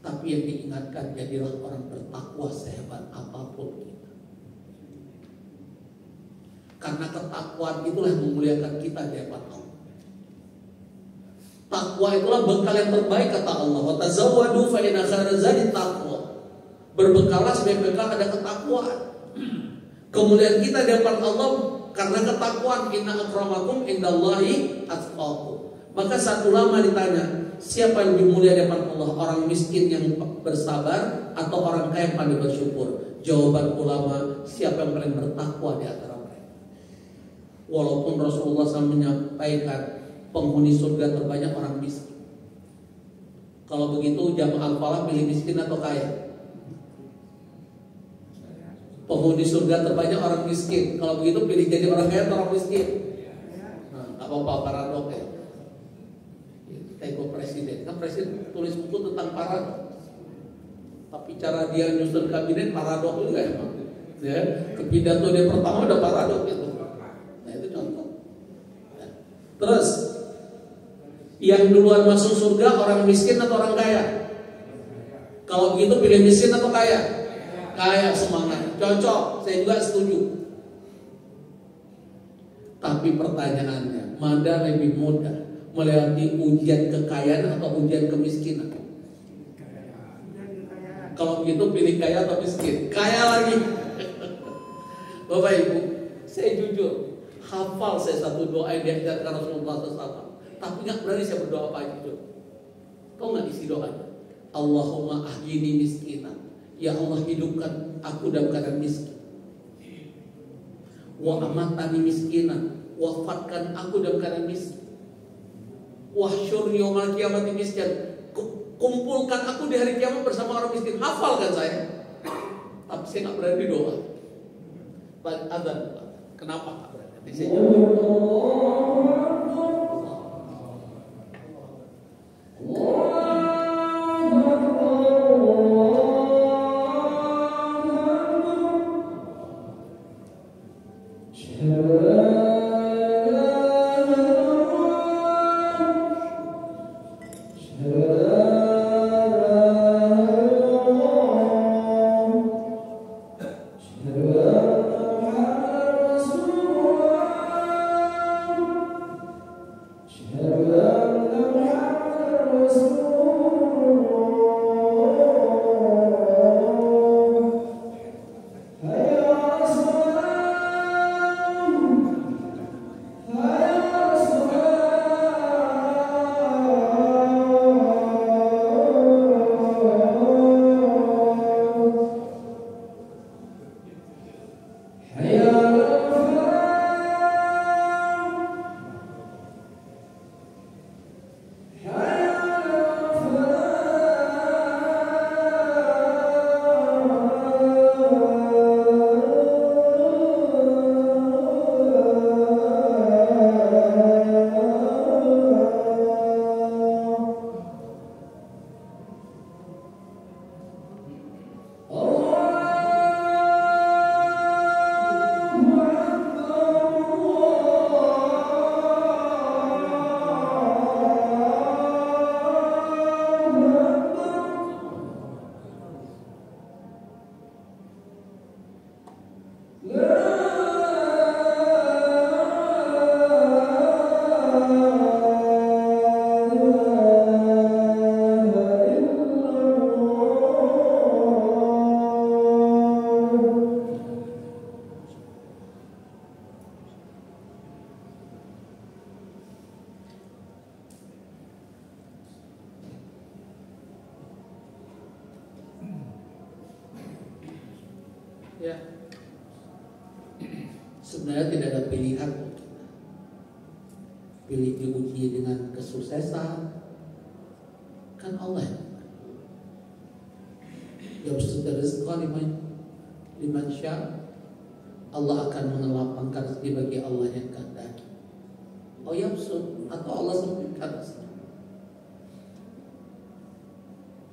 Tapi yang diingatkan, jadilah orang bertakwa sehebat apapun kita. Karena ketakwaan itulah yang memuliakan kita di hadapan Allah. Takwa itulah bekal yang terbaik, kata Allah. Wa tazawwadu fa inna khairaz zadi taqwa. Berbekalah sebagai bekal ada ketakwaan. Kemuliaan kita di hadapan Allah karena ketakwaan. Inna akramakum indallahi atqakum. Maka saat ulama ditanya, siapa yang lebih mulia di hadapan Allah? Orang miskin yang bersabar atau orang kaya yang pandai bersyukur? Jawaban ulama, siapa yang paling bertakwa di antara mereka? Walaupun Rasulullah SAW menyampaikan penghuni surga terbanyak orang miskin. Kalau begitu jamaah Al-Falah pilih miskin atau kaya? Penghuni surga terbanyak orang miskin. Kalau begitu pilih jadi orang kaya atau orang miskin? Nah, apa-apa paradok ya. Teko presiden, kan presiden tulis buku tentang paradok. Tapi cara dia nyusun kabinet paradok juga emang. Ya, pidato dia pertama udah paradok gitu. Nah itu contoh. Nah, terus yang duluan masuk surga orang miskin atau orang kaya? Kalau begitu pilih miskin atau kaya? Kaya, semangat, cocok, saya juga setuju. Tapi pertanyaannya, mana lebih mudah, melewati ujian kekayaan atau ujian kemiskinan? Kalau begitu pilih kaya atau miskin? Kaya lagi. Bapak Ibu, saya jujur hafal saya satu doa yang diajarkan Rasulullah SAW, tapi nggak berani saya berdoa apa itu. Tahu nggak isi doanya? Allahumma ahyini miskinan. Ya Allah, hidupkan aku dalam keadaan miskin. Wa amatani miskinan. Wafatkan aku dalam keadaan miskin. Wahsyurni yaumal qiyamati miskin. Kumpulkan aku di hari kiamat bersama orang miskin. Hafal kan saya? Tapi saya nggak berani doa. Adzan. Kenapa nggak berani? Nanti saya Ya. Sebenarnya tidak ada pilihan. Pilih diuji dengan kesuksesan, kan Allah yang bersedia rezeki liman syaa. Allah akan mengelapangkan rezeki bagi Allah yang kehendaki. Oh yabsut, atau Allah sempitkan.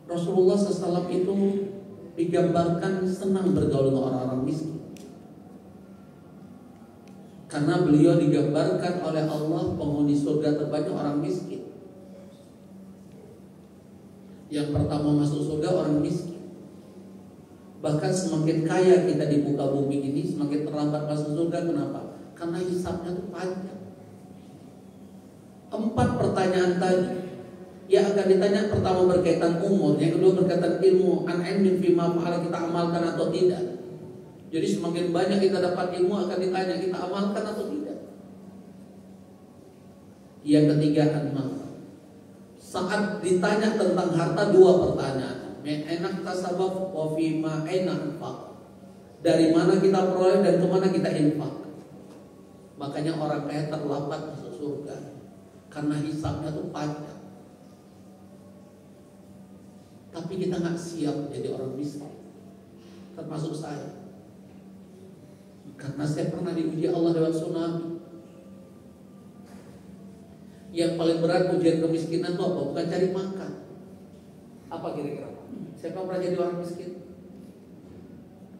Rasulullah SAW itu digambarkan senang bergaul dengan orang-orang miskin, karena beliau digambarkan oleh Allah penghuni surga terbanyak orang miskin. Yang pertama masuk surga orang miskin. Bahkan semakin kaya kita di muka bumi ini, semakin terlambat masuk surga. Kenapa? Karena hisabnya itu panjang. 4 pertanyaan tadi yang akan ditanya, pertama berkaitan umur, yang kedua berkaitan ilmu, an-ilmin fima fa'ala, kita amalkan atau tidak. Jadi semakin banyak kita dapat ilmu akan ditanya kita amalkan atau tidak. Yang ketiga an-mal. Saat ditanya tentang harta 2 pertanyaan. Enak tasabab wa fima enak infaq. Dari mana kita peroleh dan kemana kita infak. Makanya orang kaya terlambat masuk surga karena hisabnya tuh panjang. Tapi kita nggak siap jadi orang miskin, termasuk saya. Karena saya pernah diuji Allah lewat tsunami. Yang paling berat ujian kemiskinan itu apa? Bukan cari makan. Apa kira-kira? Siapa pernah jadi orang miskin?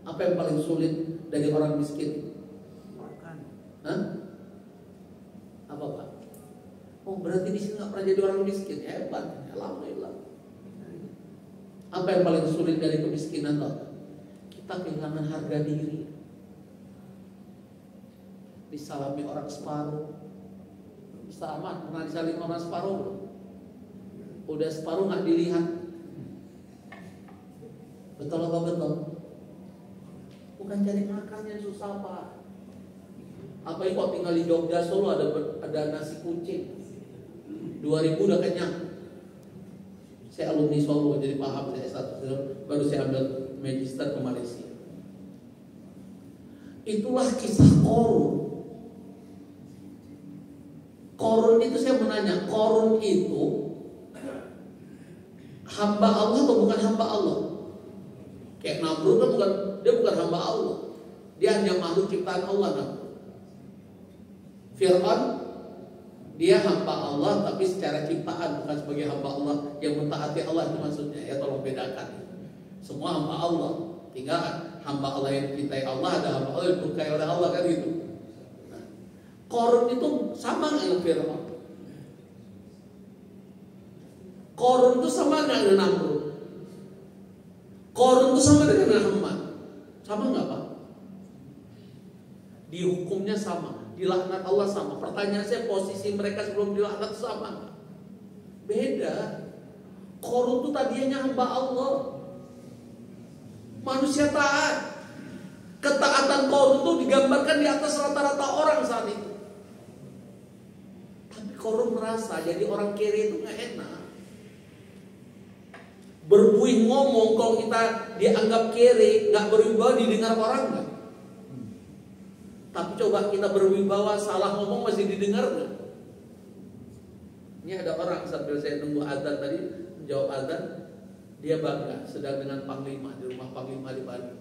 Apa yang paling sulit dari orang miskin? Makan. Hah? Apa Pak? Oh berarti di sini nggak pernah jadi orang miskin. Hebat, alhamdulillah. Apa yang paling sulit dari kemiskinan Pak? Kita kehilangan harga diri. Disalami orang separuh. Sama, pernah disalami orang separuh? Udah separuh nggak dilihat. Betul apa betul? Bukan cari makannya susah Pak. Apa ini kok tinggal di Jogja Solo ada nasi kucing 2000 udah kenyang. Saya alumni Solo jadi paham, saya S1 baru saya ambil magister ke Malaysia. Itulah kisah Qarun. Qarun itu saya menanya, Qarun itu hamba Allah atau bukan hamba Allah? Kayak Namrud kan dia bukan hamba Allah. Dia hanya makhluk ciptaan Allah. Namrud. Fir'aun dia hamba Allah tapi secara ciptaan, bukan sebagai hamba Allah yang mentaati Allah, itu maksudnya. Ya tolong bedakan. Semua hamba Allah. Tinggal hamba Allah yang dicintai Allah, ada hamba Allah yang diberkahi oleh Allah, kan gitu. Nah, Qarun itu sama dengan Fir'aun. Qarun itu sama dengan Namrud. Qarun itu sama dengan Haman. Sama nggak Pak? Dihukumnya sama, dilaknat Allah sama. Pertanyaan saya, posisi mereka sebelum dilaknat sama? Beda. Qarun itu tadinya hamba Allah, manusia taat. Ketaatan Qarun itu digambarkan di atas rata-rata orang saat itu. Tapi Qarun merasa jadi orang kiri itu nggak enak. Berbuih ngomong, kalau kita dianggap kere, nggak berwibawa, didengar orang nggak? Tapi coba kita berwibawa, salah ngomong masih didengar nggak? Ini ada orang sambil saya nunggu azan tadi, menjawab azan, dia bangga sedang dengan panglima di rumah panglima di Bali.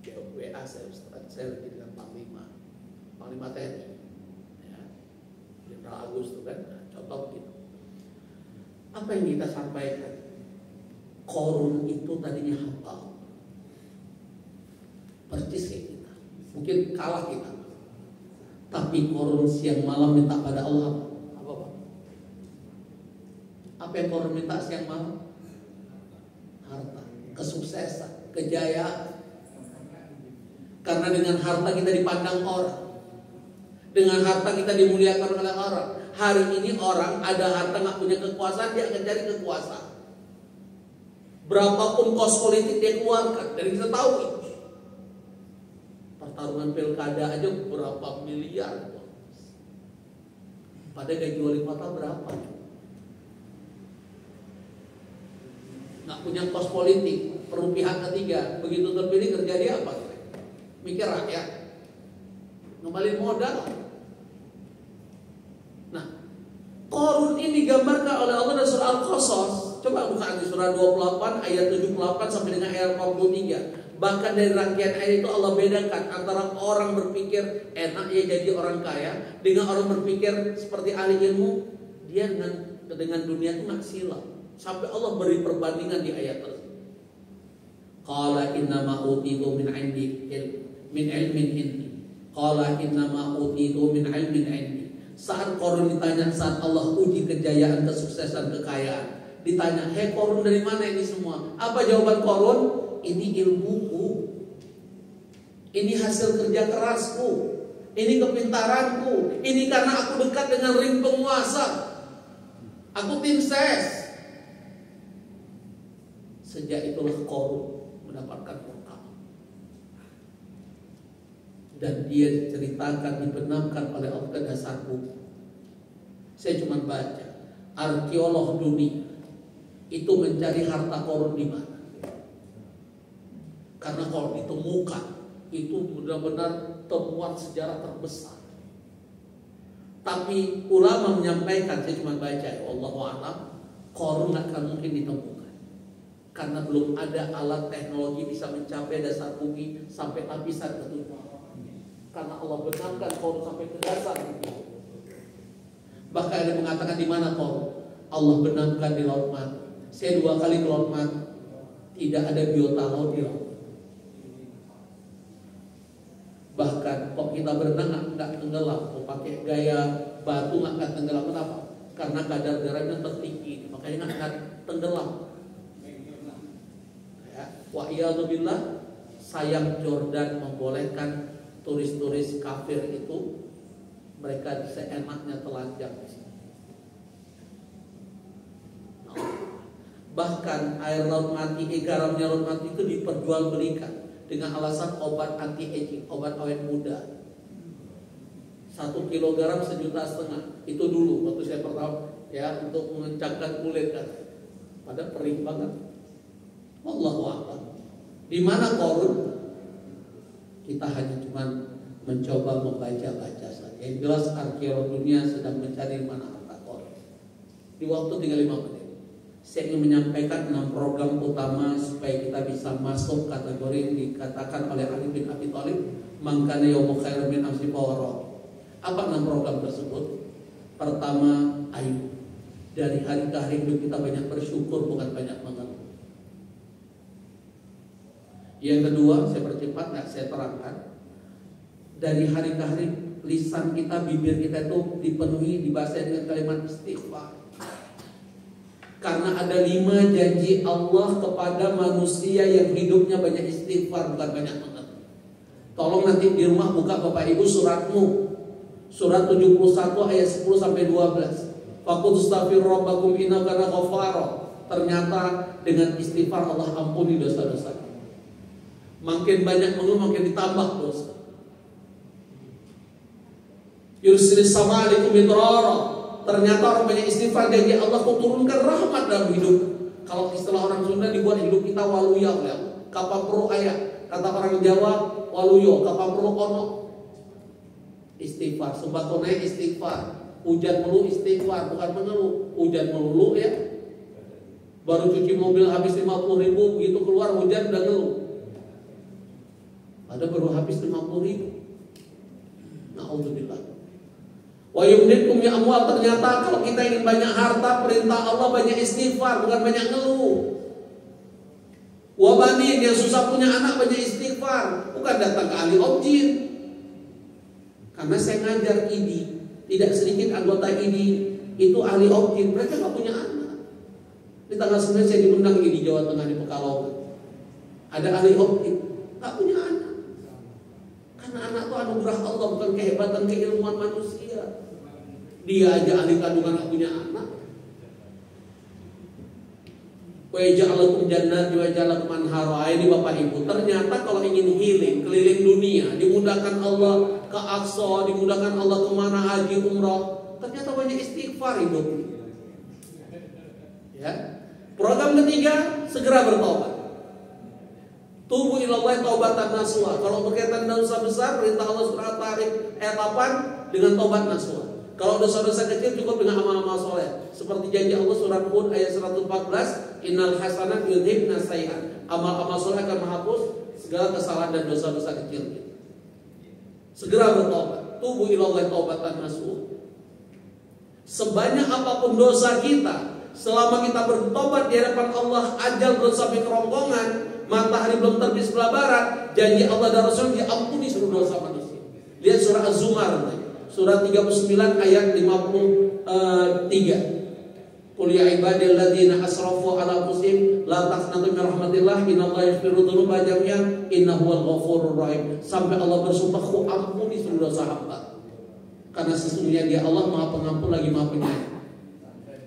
Dia WA saya lagi dengan panglima TNI, ya, Jenderal Agus itu kan, contoh gitu. Apa yang kita sampaikan? Qarun itu tadinya hamba, persis kayak kita. Mungkin kalah kita, tapi Qarun siang malam minta pada Allah. Apa Pak? Apa yang Qarun minta siang malam? Harta, kesuksesan, kejayaan. Karena dengan harta kita dipandang orang, dengan harta kita dimuliakan oleh orang. Hari ini orang ada harta nggak punya kekuasaan, dia akan cari kekuasaan. Berapapun kos politik dia keluarkan, dan kita tahu itu. Pertarungan pilkada aja berapa miliar. Pada gaji wali kota berapa? nggak punya kos politik, perlu pihak ketiga. Begitu terpilih kerja dia apa? Mikir rakyat, ngembalin modal. Nah, Qarun ini digambarkan oleh Allah dalam surah Al-Qasas. Coba buka di surah 28 ayat 78 sampai dengan ayat 43. Bahkan dari rangkaian ayat itu Allah bedakan antara orang berpikir enak ya jadi orang kaya dengan orang berpikir seperti ahli ilmu, dia dengan dunia itu nggak silap. Sampai Allah beri perbandingan di ayat tersebut. Qala innama utitu min indi min ilmin indi. Qala innama utitu min ilmin indi. Saat Qarun ditanya, saat Allah uji kejayaan, kesuksesan, kekayaan, ditanya, "Hei Qarun, dari mana ini semua?" Apa jawaban Qarun? Ini ilmuku, ini hasil kerja kerasku, ini kepintaranku, ini karena aku dekat dengan ring penguasa, aku tim ses. Sejak itulah Qarun mendapatkan berkah. Dan dia diceritakan, dibenamkan oleh Allah ke dasar buku. Saya cuma baca, arkeolog dunia itu mencari harta Qarun di mana. Karena kalau ditemukan itu benar-benar temuan sejarah terbesar. Tapi ulama menyampaikan, saya cuma baca, wallahu a'lam, Qarun nggak akan mungkin ditemukan. Karena belum ada alat teknologi bisa mencapai dasar bumi sampai lapisan ketujuh. Karena Allah benamkan Qarun sampai ke dasar itu. Bahkan ada yang mengatakan di mana Qarun? Allah benamkan di Laut Mati. Saya 2 kali ke Laut Mati, tidak ada biota laut di laut. Bahkan kalau kita berenang nggak tenggelam, mau pakai gaya batu nggak akan tenggelam. Kenapa? Karena kadar garamnya tertinggi, makanya nggak akan tenggelam. Ya, wa iyadzubillah, sayang Jordan membolehkan turis-turis kafir itu mereka seenaknya telanjang di sini. Bahkan air Laut Mati, garamnya Laut Mati itu diperjualbelikan dengan alasan obat anti aging, obat awet muda. 1 kilo garam 1,5 juta. Itu dulu waktu saya pertama ya, untuk mengencangkan kulit kan. Padahal perih banget. Wallahu a'lam. Di mana Qarun? Kita hanya cuma mencoba membaca-baca saja. Yang jelas arkeolog dunia sedang mencari mana harta Qarun. Di waktu tinggal 5 menit. Saya ingin menyampaikan 6 program utama supaya kita bisa masuk kategori yang dikatakan oleh Ali bin Abi Thalib, "Man kana yaumu khairum min amsi fawara." Apa 6 program tersebut? Pertama, ayo dari hari ke hari hidup kita banyak bersyukur, bukan banyak mengeluh. Yang kedua, saya percepat, nggak saya terangkan. Dari hari ke hari lisan kita, bibir kita itu dipenuhi, dibasahi dengan kalimat istighfar. Karena ada 5 janji Allah kepada manusia yang hidupnya banyak istighfar, bukan banyak mengeluh. Tolong nanti di rumah buka Bapak Ibu suratmu, surat 71 ayat 10 sampai 12. Faqul astaghfiru rabbakum innahu kana ghaffara. Ternyata dengan istighfar Allah ampuni dosa-dosa. Makin banyak mengeluh makin ditambah dosa. Yursilis sama alaikum midrara. Ternyata orang banyak istighfar janji Allah kau turunkan rahmat dalam hidup. Kalau istilah orang Sunda dibuat hidup kita waluya oleh Allah. Kapapro ayat, kata orang Jawa waluyo, kapapro ono. Istighfar, sembako istighfar, hujan melulu istighfar, bukan mengeluh. Hujan melulu ya. Baru cuci mobil habis 50.000, begitu keluar hujan udah ngeluh. Ada baru habis 50.000. Na'udzubillah. Wa yumditkum ya amwal. Ternyata kalau kita ingin banyak harta, perintah Allah banyak istighfar, bukan banyak ngeluh. Wa banin, yang susah punya anak banyak istighfar, bukan datang ke ahli objin. Karena saya ngajar ID, tidak sedikit anggota ID itu ahli objin, mereka nggak punya anak. Di tanggal 9 saya diundang di Jawa Tengah di Pekalongan. Ada ahli objin, nggak punya anak. Karena anak itu anugerah Allah, bukan kehebatan keilmuan manusia. Dia aja ahli kandungan gak punya anak. Wa ja'alakum jannat wa ja'alakum anhara. Ini Bapak Ibu, ternyata kalau ingin healing keliling dunia, dimudahkan Allah ke Aqsa, dimudahkan Allah kemana haji umrah, ternyata banyak istighfar hidup. Ya. Program ketiga, segera bertobat. Tubu ilallah taubatan nasuha. Kalau berkaitan dengan dosa besar, perintah Allah Subhanahu wa taala ayat 8 dengan taubat nasuha. Kalau dosa-dosa kecil cukup dengan amal-amal soleh. Seperti janji Allah surat Hud ayat 114, innal hasanat yudhibna sayyi'at. Amal-amal soleh akan menghapus segala kesalahan dan dosa-dosa kecil. Segera bertobat. Tubu ilallah taubatan nasuha. Sebanyak apapun dosa kita, selama kita bertobat di hadapan Allah, ajal belum sampai kerongkongan, matahari belum terbit sebelah barat, janji Allah dan Rasul diampuni seluruh dosa manusia. Lihat surah Az-Zumar, surah 39 ayat 53. Qul ya ibadilladzina asrafu ala anfusihim la taqnatu min rahmatillah innallaha yaghfiru dzunuba jami'an innahu huwal ghafurur rahim. Sampai Allah bersumpah, "Ku ampuni seluruh dosa hamba." Karena sesungguhnya Dia Allah Maha Pengampun lagi Maha Penyayang.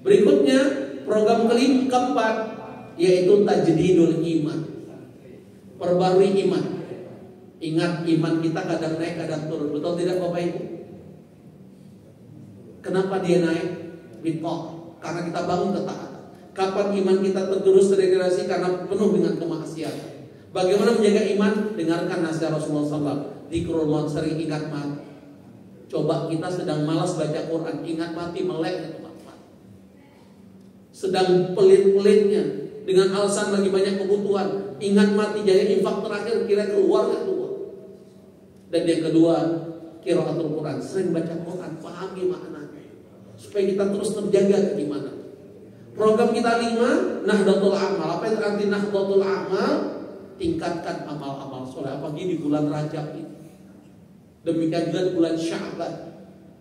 Berikutnya program keempat yaitu tajdidul iman. Perbarui iman. Ingat, iman kita kadang naik kadang turun. Betul tidak Bapak Ibu? Kenapa dia naik? Bitta'ah. Karena kita bangun ketaatan. Kapan iman kita tergerus terdegradasi? Karena penuh dengan kemaksiatan. Bagaimana menjaga iman? Dengarkan nasihat Rasulullah SAW. Zikrullah, sering ingat mati. Coba kita sedang malas baca Quran, ingat mati, melek teman-teman. Sedang pelit-pelitnya dengan alasan lagi banyak kebutuhan, ingat mati, jadi infak terakhir kira keluar nggak keluar. Dan yang kedua, qiraatul Quran, sering baca Quran, pahami maknanya supaya kita terus terjaga keimanan. Program kita 5, Nahdlatul Amal. Apa yang arti Nahdlatul Amal? Tingkatkan amal-amal soleh, apalagi di bulan Rajab ini. Demikian juga di bulan Sya'ban.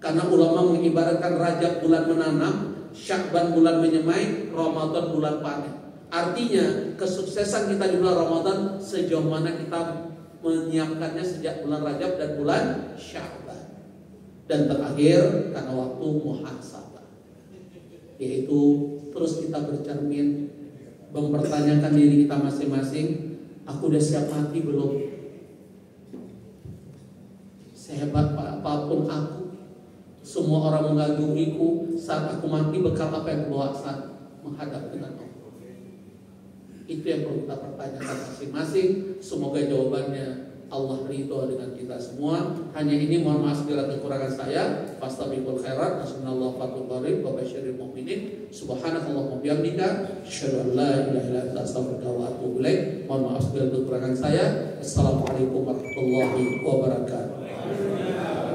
Karena ulama mengibaratkan Rajab bulan menanam, Sya'ban bulan menyemai, Ramadan bulan panen. Artinya kesuksesan kita di bulan Ramadan sejauh mana kita menyiapkannya sejak bulan Rajab dan bulan Sya'ban. Dan terakhir karena waktu muhasabah, yaitu terus kita bercermin, mempertanyakan diri kita masing-masing, aku udah siap mati belum? Sehebat apapun aku, semua orang mengagumiku, saat aku mati bekal apa yang bawa saat menghadap dengan Allah? Itu yang perlu kita pertanyakan masing-masing. Semoga jawabannya Allah ridho dengan kita semua. Hanya ini, mohon maaf segala kekurangan saya. Fastabiqul khairat, hasbunallahu wa ni'mal wakil, wa basyiril mu'minin. Subhanakallahumma wa bihamdika, asyhadu an la ilaha illa anta, astaghfiruka wa atubu ilaik. Mohon maaf segala kekurangan saya. Assalamualaikum warahmatullahi wabarakatuh.